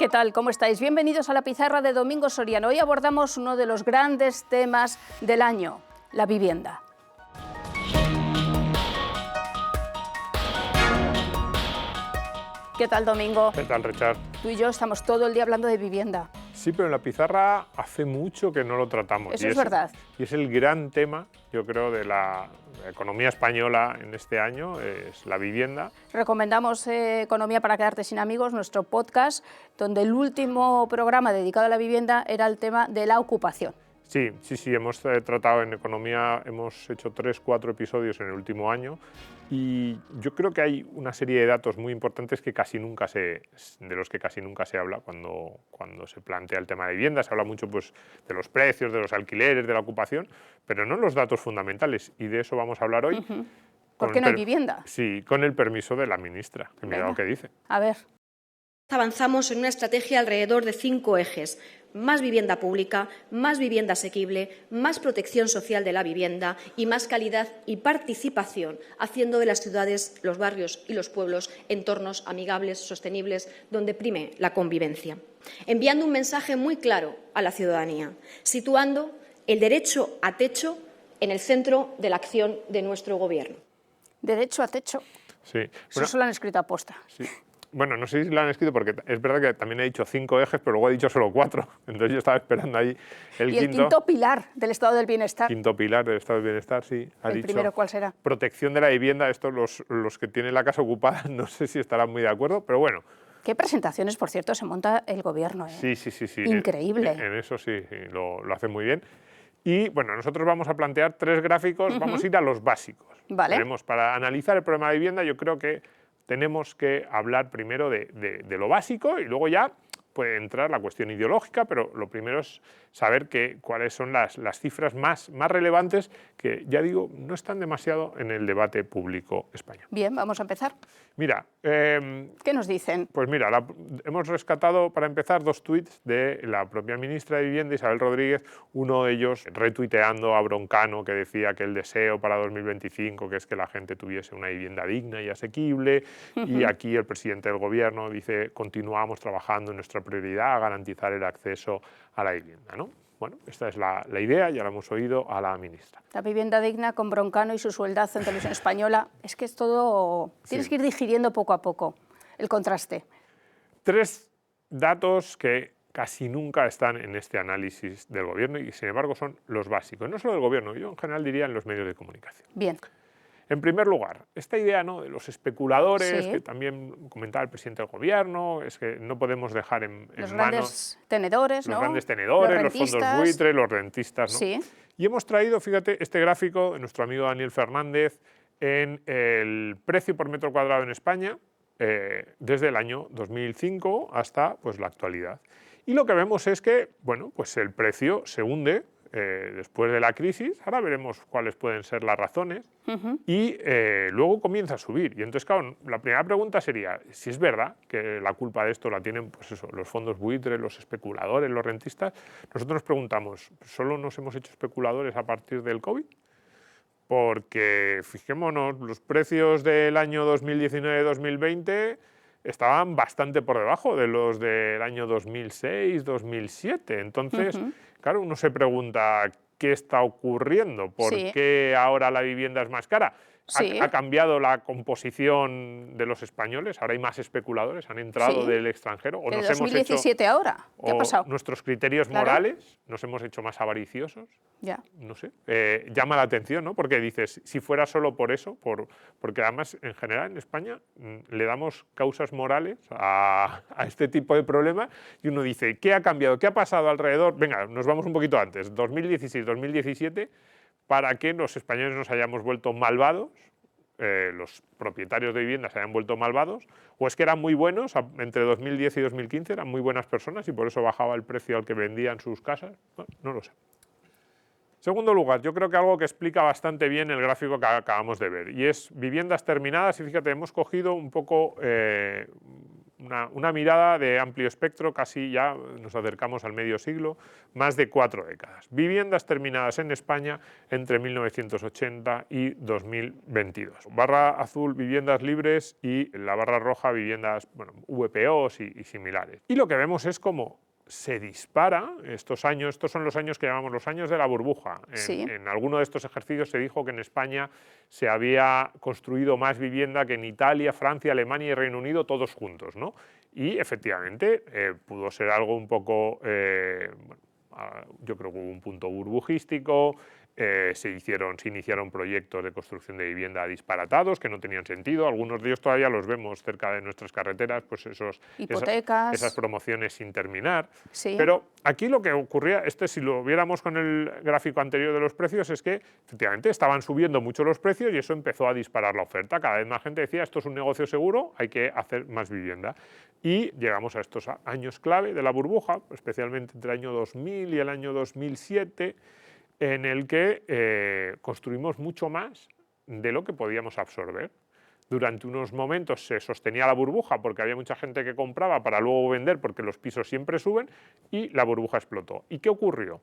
¿Qué tal? ¿Cómo estáis? Bienvenidos a la pizarra de Domingo Soriano. Hoy abordamos uno de los grandes temas del año, la vivienda. ¿Qué tal, Domingo? ¿Qué tal, Richard? Tú y yo estamos todo el día hablando de vivienda. Sí, pero en la pizarra hace mucho que no lo tratamos. Eso es verdad. Y es el gran tema, yo creo, de la economía española en este año, es la vivienda. Recomendamos Economía para quedarte sin amigos, nuestro podcast, donde el último programa dedicado a la vivienda era el tema de la ocupación. Sí, hemos tratado en economía, hemos hecho 3-4 episodios en el último año y yo creo que hay una serie de datos muy importantes que de los que casi nunca se habla cuando se plantea el tema de vivienda. Se habla mucho pues, de los precios, de los alquileres, de la ocupación, pero no los datos fundamentales, y de eso vamos a hablar hoy. ¿Por qué no hay vivienda? Sí, con el permiso de la ministra, que mira lo que dice. A ver. Avanzamos en una estrategia alrededor de 5 ejes: más vivienda pública, más vivienda asequible, más protección social de la vivienda y más calidad y participación, haciendo de las ciudades, los barrios y los pueblos entornos amigables, sostenibles, donde prime la convivencia. Enviando un mensaje muy claro a la ciudadanía, situando el derecho a techo en el centro de la acción de nuestro Gobierno. Derecho a techo. Sí. Eso se lo han escrito a posta. Sí. Bueno, no sé si lo han escrito porque es verdad que también he dicho 5 ejes, pero luego he dicho solo 4. Entonces yo estaba esperando ahí el quinto. Y el quinto pilar del estado del bienestar. Quinto pilar del estado del bienestar, sí. ¿El primero cuál será? Protección de la vivienda. Esto los que tienen la casa ocupada no sé si estarán muy de acuerdo, pero bueno. Qué presentaciones, por cierto, se monta el Gobierno. Sí. Increíble. En eso sí, lo hace muy bien. Y bueno, nosotros vamos a plantear 3 gráficos, vamos a ir a los básicos. Vale. Para analizar el problema de vivienda, yo creo que tenemos que hablar primero de lo básico y luego ya puede entrar la cuestión ideológica, pero lo primero es saber cuáles son las cifras más relevantes que, ya digo, no están demasiado en el debate público español. Bien, vamos a empezar. Mira, ¿qué nos dicen? Pues mira, hemos rescatado para empezar 2 tuits de la propia ministra de Vivienda, Isabel Rodríguez, uno de ellos retuiteando a Broncano, que decía que el deseo para 2025 que es que la gente tuviese una vivienda digna y asequible, y aquí el presidente del Gobierno dice: continuamos trabajando en nuestra prioridad a garantizar el acceso a la vivienda, ¿no? Bueno, esta es la idea, ya la hemos oído a la ministra. La vivienda digna con Broncano y su sueldazo en Televisión Española. Es que es todo... Tienes que ir digiriendo poco a poco el contraste. 3 datos que casi nunca están en este análisis del Gobierno y, sin embargo, son los básicos. No solo del Gobierno, yo en general diría en los medios de comunicación. Bien. En primer lugar, esta idea, ¿no?, de los especuladores, Sí, que también comentaba el presidente del Gobierno, es que no podemos dejar en los manos grandes tenedores, los ¿no? grandes tenedores, los fondos rentistas. buitre, los rentistas, ¿no? Sí. Y hemos traído, fíjate, este gráfico de nuestro amigo Daniel Fernández en el precio por metro cuadrado en España desde el año 2005 hasta pues, la actualidad. Y lo que vemos es que, bueno, pues el precio se hunde después de la crisis. Ahora veremos cuáles pueden ser las razones. Y luego comienza a subir. Y entonces, claro, la primera pregunta sería si es verdad que la culpa de esto la tienen pues eso, los fondos buitres, los especuladores, los rentistas. Nosotros nos preguntamos, ¿solo nos hemos hecho especuladores a partir del COVID? Porque, fijémonos, los precios del año 2019-2020 estaban bastante por debajo de los del año 2006-2007. Entonces, claro, uno se pregunta qué está ocurriendo, por qué ahora la vivienda es más cara. Sí. ¿Ha cambiado la composición de los españoles? ¿Ahora hay más especuladores? ¿Han entrado del extranjero? ¿O ¿De nos 2017 ahora? ¿Qué ha pasado? Nuestros criterios morales nos hemos hecho más avariciosos? Ya. No sé. Llama la atención, ¿no? Porque dices, si fuera solo por eso, porque además en general en España le damos causas morales a este tipo de problemas y uno dice, ¿qué ha cambiado? ¿Qué ha pasado alrededor? Venga, nos vamos un poquito antes, 2016-2017, para que los españoles nos hayamos vuelto malvados, los propietarios de viviendas se hayan vuelto malvados, o es que eran muy buenos, entre 2010 y 2015 eran muy buenas personas y por eso bajaba el precio al que vendían sus casas. No lo sé. Segundo lugar, yo creo que algo que explica bastante bien el gráfico que acabamos de ver, y es viviendas terminadas, y fíjate, hemos cogido un poco una mirada de amplio espectro, casi ya nos acercamos al medio siglo, más de 4 décadas. Viviendas terminadas en España entre 1980 y 2022. Barra azul, viviendas libres, y la barra roja, viviendas, bueno, VPOs y similares. Y lo que vemos es cómo se dispara estos años. Estos son los años que llamamos los años de la burbuja. Sí. En alguno de estos ejercicios se dijo que en España se había construido más vivienda que en Italia, Francia, Alemania y Reino Unido todos juntos, ¿no? Y efectivamente pudo ser algo un poco, yo creo que hubo un punto burbujístico. Se iniciaron proyectos de construcción de vivienda disparatados que no tenían sentido. Algunos de ellos todavía los vemos cerca de nuestras carreteras, pues hipotecas, esas promociones sin terminar. Sí. Pero aquí lo que ocurría, si lo viéramos con el gráfico anterior de los precios, es que efectivamente estaban subiendo mucho los precios y eso empezó a disparar la oferta. Cada vez más gente decía, esto es un negocio seguro, hay que hacer más vivienda. Y llegamos a estos años clave de la burbuja, especialmente entre el año 2000 y el año 2007, en el que construimos mucho más de lo que podíamos absorber. Durante unos momentos se sostenía la burbuja porque había mucha gente que compraba para luego vender, porque los pisos siempre suben, y la burbuja explotó. ¿Y qué ocurrió?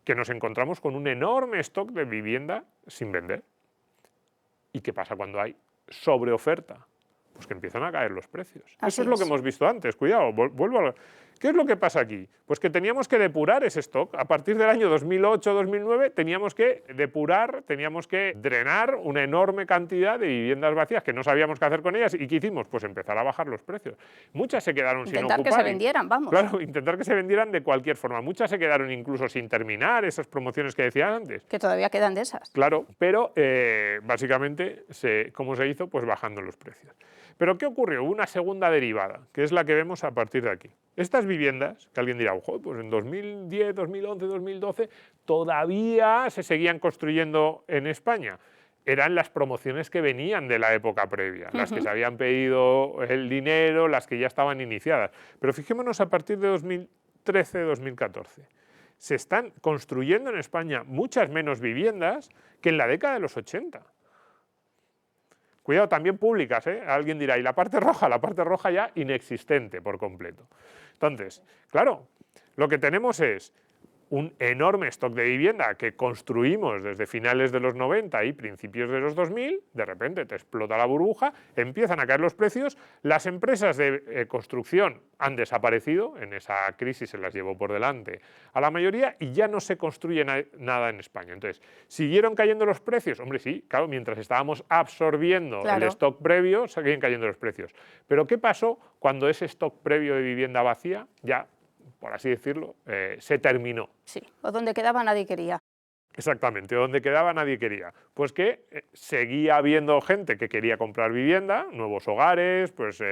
Que nos encontramos con un enorme stock de vivienda sin vender. ¿Y qué pasa cuando hay sobreoferta? Pues que empiezan a caer los precios. Eso es lo que hemos visto antes. Cuidado, vuelvo a... ¿Qué es lo que pasa aquí? Pues que teníamos que depurar ese stock. A partir del año 2008-2009 teníamos que depurar, teníamos que drenar una enorme cantidad de viviendas vacías que no sabíamos qué hacer con ellas. ¿Y qué hicimos? Pues empezar a bajar los precios. Muchas se quedaron sin ocupar. Intentar que se vendieran, vamos. Claro, intentar que se vendieran de cualquier forma. Muchas se quedaron incluso sin terminar, esas promociones que decía antes. Que todavía quedan de esas. Claro, pero básicamente, ¿cómo se hizo? Pues bajando los precios. ¿Pero qué ocurrió? Hubo una segunda derivada, que es la que vemos a partir de aquí. Estas viviendas, que alguien dirá, ojo, pues en 2010, 2011, 2012, todavía se seguían construyendo en España. Eran las promociones que venían de la época previa, las que se habían pedido el dinero, las que ya estaban iniciadas. Pero fijémonos a partir de 2013, 2014. Se están construyendo en España muchas menos viviendas que en la década de los 80. Cuidado, también públicas, ¿eh? Alguien dirá, ¿y la parte roja? La parte roja ya inexistente por completo. Entonces, claro, lo que tenemos es un enorme stock de vivienda que construimos desde finales de los 90 y principios de los 2000, de repente te explota la burbuja, empiezan a caer los precios, las empresas de construcción han desaparecido, en esa crisis se las llevó por delante a la mayoría y ya no se construye nada en España. Entonces, ¿siguieron cayendo los precios? Hombre, sí, claro, mientras estábamos absorbiendo el stock previo, seguían cayendo los precios. Pero ¿qué pasó cuando ese stock previo de vivienda vacía ya, por así decirlo, se terminó? Sí, o donde quedaba nadie quería. Exactamente, donde quedaba nadie quería. Pues que seguía habiendo gente que quería comprar vivienda, nuevos hogares, pues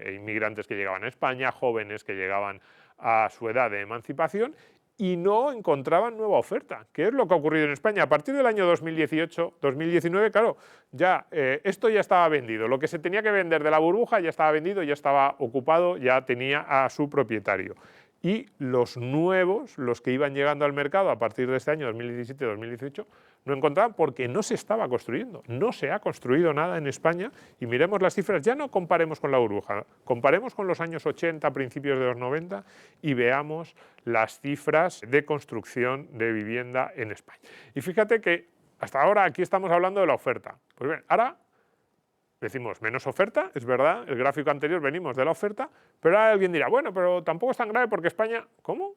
inmigrantes que llegaban a España, jóvenes que llegaban a su edad de emancipación y no encontraban nueva oferta. ¿Qué es lo que ha ocurrido en España? A partir del año 2018, 2019, claro, ya esto ya estaba vendido. Lo que se tenía que vender de la burbuja ya estaba vendido, ya estaba ocupado, ya tenía a su propietario. Y los nuevos, los que iban llegando al mercado a partir de este año 2017-2018, no encontraban porque no se estaba construyendo. No se ha construido nada en España y miremos las cifras. Ya no comparemos con la burbuja, comparemos con los años 80, principios de los 90 y veamos las cifras de construcción de vivienda en España. Y fíjate que hasta ahora aquí estamos hablando de la oferta. Pues bien, ahora decimos menos oferta, es verdad, el gráfico anterior venimos de la oferta, pero ahora alguien dirá, bueno, pero tampoco es tan grave porque España, ¿cómo?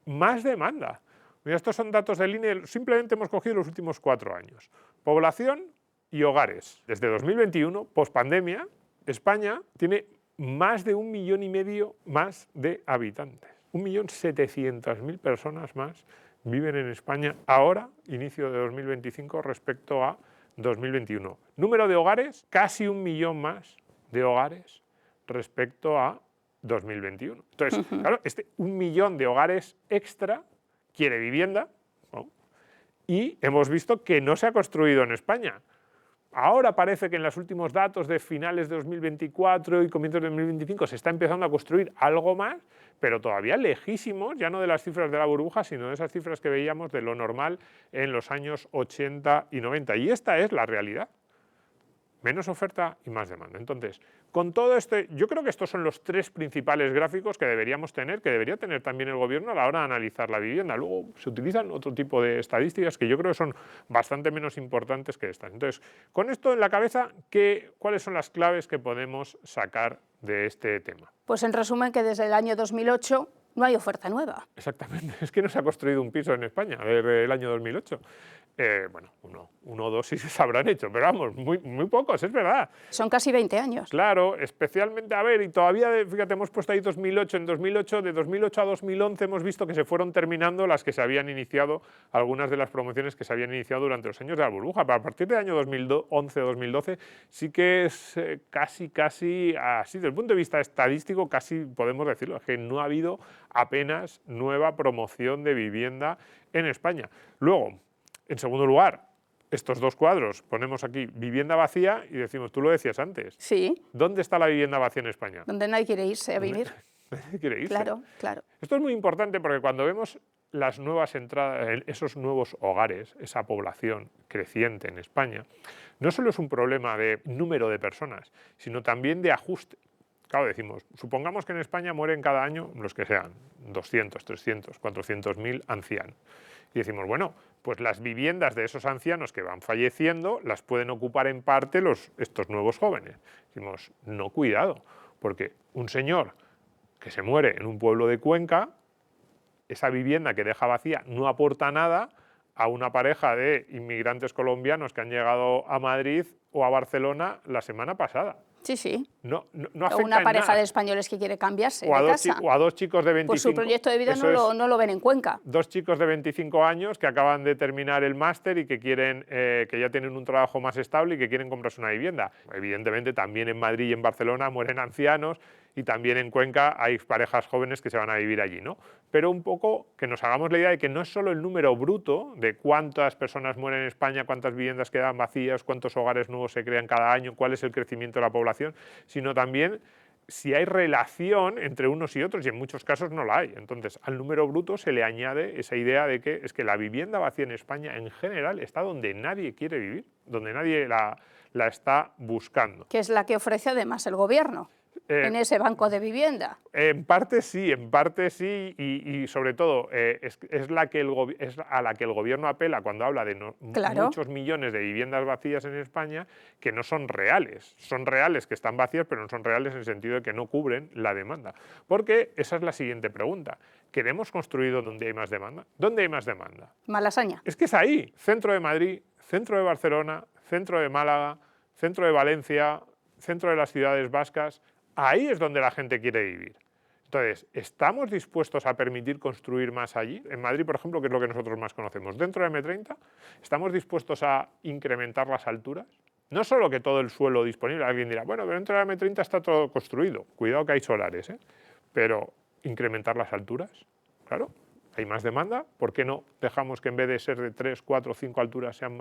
Más demanda. Mira, estos son datos del INE, simplemente hemos cogido los últimos 4 años. Población y hogares. Desde 2021, pospandemia, España tiene más de 1,5 millones más de habitantes. 1.700.000 personas más viven en España ahora, inicio de 2025, respecto a 2021. Número de hogares, casi 1 millón más de hogares respecto a 2021. Entonces, claro, 1 millón de hogares extra quiere vivienda, ¿no? Y hemos visto que no se ha construido en España. Ahora parece que en los últimos datos de finales de 2024 y comienzos de 2025 se está empezando a construir algo más, pero todavía lejísimos, ya no de las cifras de la burbuja, sino de esas cifras que veíamos de lo normal en los años 80 y 90. Y esta es la realidad. Menos oferta y más demanda. Entonces, Con todo esto, yo creo que estos son los tres principales gráficos que deberíamos tener, que debería tener también el gobierno a la hora de analizar la vivienda. Luego se utilizan otro tipo de estadísticas que yo creo que son bastante menos importantes que estas. Entonces, con esto en la cabeza, ¿cuáles son las claves que podemos sacar de este tema? Pues en resumen que desde el año 2008 no hay oferta nueva. Exactamente, es que no se ha construido un piso en España desde el año 2008. Bueno, uno o dos sí se habrán hecho, pero vamos, muy pocos, es verdad. Son casi 20 años. Claro, especialmente, a ver, y todavía, fíjate, hemos puesto ahí 2008, en 2008, de 2008 a 2011 hemos visto que se fueron terminando las que se habían iniciado, algunas de las promociones que se habían iniciado durante los años de la burbuja, pero a partir del año 2011 o 2012 sí que es casi, así, desde el punto de vista estadístico, casi podemos decirlo, que no ha habido apenas nueva promoción de vivienda en España. Luego, en segundo lugar, estos dos cuadros, ponemos aquí vivienda vacía y decimos, tú lo decías antes. Sí. ¿Dónde está la vivienda vacía en España? Donde nadie quiere irse a vivir. Nadie quiere irse. Claro, claro. Esto es muy importante porque cuando vemos las nuevas entradas, esos nuevos hogares, esa población creciente en España, no solo es un problema de número de personas, sino también de ajuste. Claro, decimos, supongamos que en España mueren cada año los que sean 200, 300, 400.000 ancianos. Y decimos, bueno, pues las viviendas de esos ancianos que van falleciendo las pueden ocupar en parte estos nuevos jóvenes. Decimos, no, cuidado, porque un señor que se muere en un pueblo de Cuenca, esa vivienda que deja vacía no aporta nada a una pareja de inmigrantes colombianos que han llegado a Madrid o a Barcelona la semana pasada. Sí, sí. No O afecta una en pareja nada. de españoles que quiere cambiarse O a, de dos, casa. o a dos chicos de 25. Pues su proyecto de vida no lo ven en Cuenca. Dos chicos de 25 años que acaban de terminar el máster y que quieren, que ya tienen un trabajo más estable y que quieren comprarse una vivienda. Evidentemente también en Madrid y en Barcelona mueren ancianos y también en Cuenca hay parejas jóvenes que se van a vivir allí, ¿no? Pero un poco que nos hagamos la idea de que no es solo el número bruto de cuántas personas mueren en España, cuántas viviendas quedan vacías, cuántos hogares nuevos se crean cada año, cuál es el crecimiento de la población, sino también si hay relación entre unos y otros, y en muchos casos no la hay. Entonces, al número bruto se le añade esa idea de que es que la vivienda vacía en España en general está donde nadie quiere vivir, donde nadie la está buscando. Que es la que ofrece además el gobierno en ese banco de vivienda. En parte sí, y sobre todo es a la que el gobierno apela cuando habla de Claro. muchos millones de viviendas vacías en España que no son reales. Son reales que están vacías, pero no son reales en el sentido de que no cubren la demanda. Porque esa es la siguiente pregunta. ¿Queremos construir donde hay más demanda? ¿Dónde hay más demanda? Malasaña. Es que es ahí, centro de Madrid, centro de Barcelona, centro de Málaga, centro de Valencia, centro de las ciudades vascas. Ahí es donde la gente quiere vivir. Entonces, ¿estamos dispuestos a permitir construir más allí? En Madrid, por ejemplo, que es lo que nosotros más conocemos, dentro de M30, ¿estamos dispuestos a incrementar las alturas? No solo que todo el suelo disponible, alguien dirá, bueno, pero dentro de M30 está todo construido. Cuidado que hay solares, ¿eh? Pero incrementar las alturas, claro, hay más demanda. ¿Por qué no dejamos que en vez de ser de 3, 4, 5 alturas sean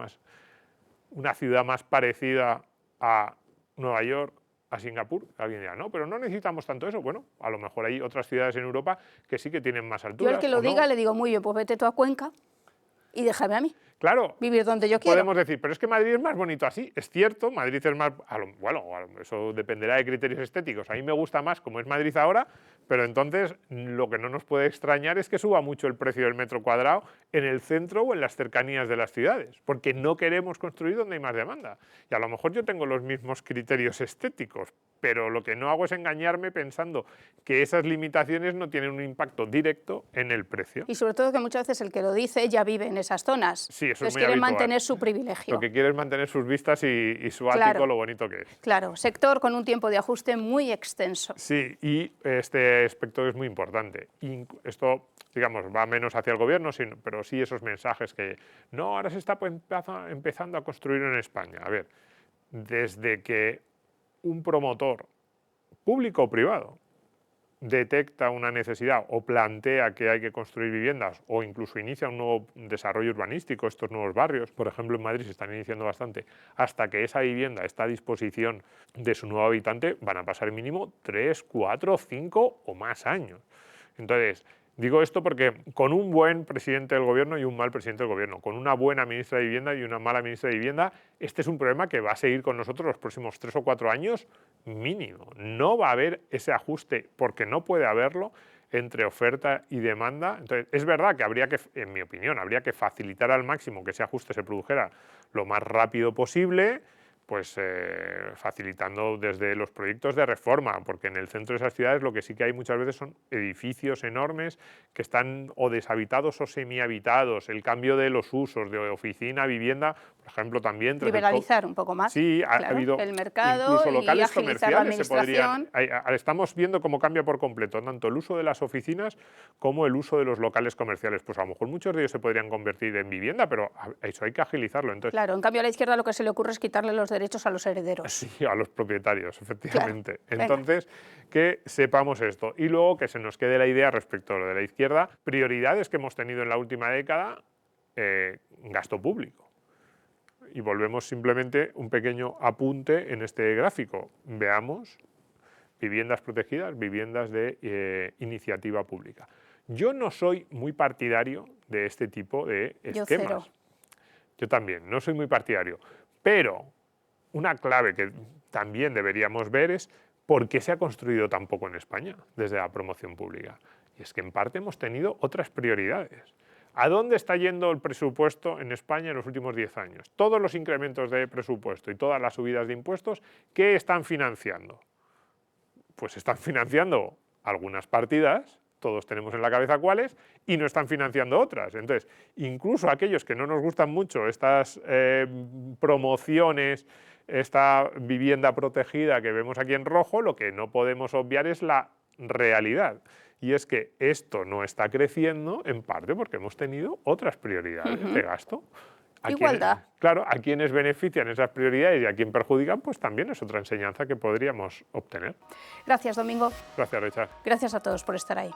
una ciudad más parecida a Nueva York, a Singapur? Alguien dirá, no, pero no necesitamos tanto eso. Bueno, a lo mejor hay otras ciudades en Europa que sí que tienen más alturas. Yo al que lo diga le digo, muy bien, pues vete tú a Cuenca y déjame a mí Claro, vivir donde yo quiero. podemos decir, pero es que Madrid es más bonito así. Es cierto, Madrid es más... Bueno, eso dependerá de criterios estéticos. A mí me gusta más como es Madrid ahora, pero entonces lo que no nos puede extrañar es que suba mucho el precio del metro cuadrado en el centro o en las cercanías de las ciudades, porque no queremos construir donde hay más demanda. Y a lo mejor yo tengo los mismos criterios estéticos, pero lo que no hago es engañarme pensando que esas limitaciones no tienen un impacto directo en el precio. Y sobre todo que muchas veces el que lo dice ya vive en esas zonas. Sí, eso es Entonces muy quiere habitual. mantener su privilegio. Lo que quiere es mantener sus vistas y su ático, Claro. lo bonito que es. Claro, sector con un tiempo de ajuste muy extenso. Sí, y este aspecto es muy importante. Y esto, digamos, va menos hacia el gobierno, pero sí esos mensajes que no, ahora se está empezando a construir en España. A ver, desde que un promotor, público o privado, detecta una necesidad o plantea que hay que construir viviendas o incluso inicia un nuevo desarrollo urbanístico, estos nuevos barrios, por ejemplo en Madrid se están iniciando bastante, hasta que esa vivienda está a disposición de su nuevo habitante van a pasar mínimo 3, 4, 5 o más años. Entonces, Digo esto porque con un buen presidente del gobierno y un mal presidente del gobierno, con una buena ministra de Vivienda y una mala ministra de Vivienda, este es un problema que va a seguir con nosotros los próximos 3 o 4 años mínimo. No va a haber ese ajuste, porque no puede haberlo, entre oferta y demanda. Entonces, es verdad que habría que, en mi opinión, habría que facilitar al máximo que ese ajuste se produjera lo más rápido posible, pues facilitando desde los proyectos de reforma, porque en el centro de esas ciudades lo que sí que hay muchas veces son edificios enormes que están o deshabitados o semihabitados, el cambio de los usos de oficina a vivienda, por ejemplo, también... Liberalizar un poco más, sí, ha claro, habido el mercado incluso y locales agilizar la comerciales se podrían... administración. Estamos viendo cómo cambia por completo tanto el uso de las oficinas como el uso de los locales comerciales. Pues a lo mejor muchos de ellos se podrían convertir en vivienda, pero eso hay que agilizarlo. Entonces, claro, en cambio a la izquierda lo que se le ocurre es quitarle los derechos a los herederos. sí, a los propietarios, efectivamente. Claro, entonces, que sepamos esto. Y luego que se nos quede la idea respecto a lo de la izquierda, prioridades que hemos tenido en la última década, gasto público. Y volvemos simplemente un pequeño apunte en este gráfico. Veamos viviendas protegidas, viviendas de iniciativa pública. Yo no soy muy partidario de este tipo de esquemas. Yo cero. Yo también, no soy muy partidario. Pero una clave que también deberíamos ver es por qué se ha construido tan poco en España desde la promoción pública. Y es que en parte hemos tenido otras prioridades. ¿A dónde está yendo el presupuesto en España en los últimos 10 años? Todos los incrementos de presupuesto y todas las subidas de impuestos, ¿qué están financiando? Pues están financiando algunas partidas, todos tenemos en la cabeza cuáles, y no están financiando otras. Entonces, incluso aquellos que no nos gustan mucho estas promociones, esta vivienda protegida que vemos aquí en rojo, lo que no podemos obviar es la realidad. Y es que esto no está creciendo en parte porque hemos tenido otras prioridades de gasto. Igualdad. Claro, a quienes benefician esas prioridades y a quien perjudican, pues también es otra enseñanza que podríamos obtener. Gracias, Domingo. Gracias, Richard. Gracias a todos por estar ahí.